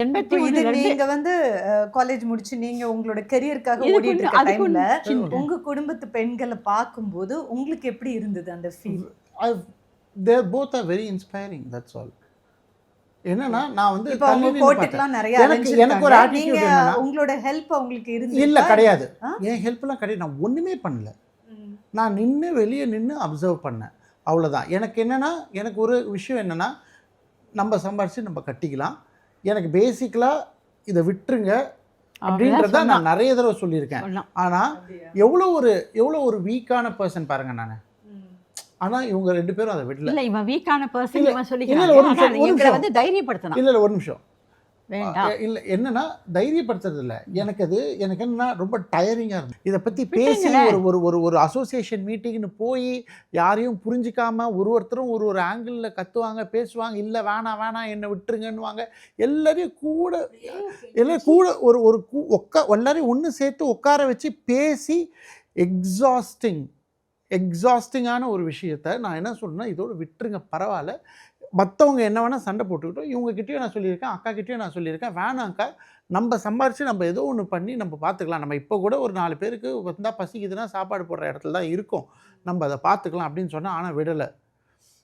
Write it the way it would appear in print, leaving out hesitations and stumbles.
இப்போ இது 81 நீங்க வந்து காலேஜ் முடிச்சு நீங்க உங்களோட கெரியருக்காக இது ஓடிட்டு கொஞ்சம் இருக்க அது டைம்ல கொஞ்சம் சின்ன உங்க குடும்பத்து பெண்களை பார்க்கும்போது உங்களுக்கு எப்படி இருந்தது அந்த feel? they both are very inspiring, that's all. என்னன்னா நான் வந்து இப்போ தள்ளி அவங்க நின்னு பார்த்தேன். கோட்டுக்குலாம் நிறைய எனக்கு ஒரு அலைஞ்சிருக்காங்க. நீங்க ஆட்டிடியூட் என்னன்னா உங்களோட ஹெல்ப் அவங்களுக்கு இல்ல இருந்துச்சா? கிடையாது. ஆ? என் ஹெல்ப்லாம் கிடையாது. நான் ஒண்ணுமே பண்ணல. ம். நான் வெளியே நின்று அப்சர்வ் பண்ணேன், அவ்வளோதான். எனக்கு என்னன்னா எனக்கு ஒரு விஷயம் என்னன்னா நம்ம சம்பாரிச்சு நம்ம கட்டிக்கலாம். எனக்கு பேசிக்கலாக இதை விட்டுருங்க அப்படின்றத நான் நிறைய தடவை சொல்லியிருக்கேன். ஆனால் எவ்வளோ ஒரு வீக்கான பர்சன் பாருங்க நான். ஆனால் இவங்க 2 பேரும் அதை விடல. இல்லை இவன் வீக்கான பர்சன் இவன் ஒரு சொல்லிக்கிறான். நிமிஷம் எங்களை வந்து தைரியப்படுத்தணும். இல்லை ஒரு நிமிஷம் வேண்டாம். இல்லை என்னன்னா தைரியப்படுத்துறது இல்லை, எனக்கு என்னன்னா ரொம்ப டயரிங்காக இருந்தது. இதை பற்றி பேசி ஒரு அசோசியேஷன் மீட்டிங்னு போய் யாரையும் புரிஞ்சிக்காம ஒருத்தரும் ஒரு ஆங்கிளில் கத்துவாங்க, பேசுவாங்க, இல்லை வேணாம் என்னை விட்டுருங்கன்னுவாங்க. எல்லாரையும் கூட எல்லாரையும் ஒன்று சேர்த்து உட்கார வச்சு பேசி எக்ஸாஸ்டிங்கான ஒரு விஷயத்தை நான் என்ன சொல்றேன்னா, இதோட விட்டுருங்க பரவாயில்ல. மற்றவங்க என்ன வேணால் சண்டை போட்டுக்கிட்டோம். இவங்ககிட்டயும் நான் சொல்லியிருக்கேன், அக்கா கிட்டேயும் நான் சொல்லியிருக்கேன், வேணாங்க்கா நம்ம சம்பாரித்து நம்ம ஏதோ ஒன்று பண்ணி நம்ம பார்த்துக்கலாம். நம்ம இப்போ கூட ஒரு 4 பேருக்கு வந்தால் பசிக்குதுன்னா சாப்பாடு போடுற இடத்துல தான் இருக்கோம், நம்ம அதை பார்த்துக்கலாம் அப்படின்னு சொன்னால். ஆனால் விடலை.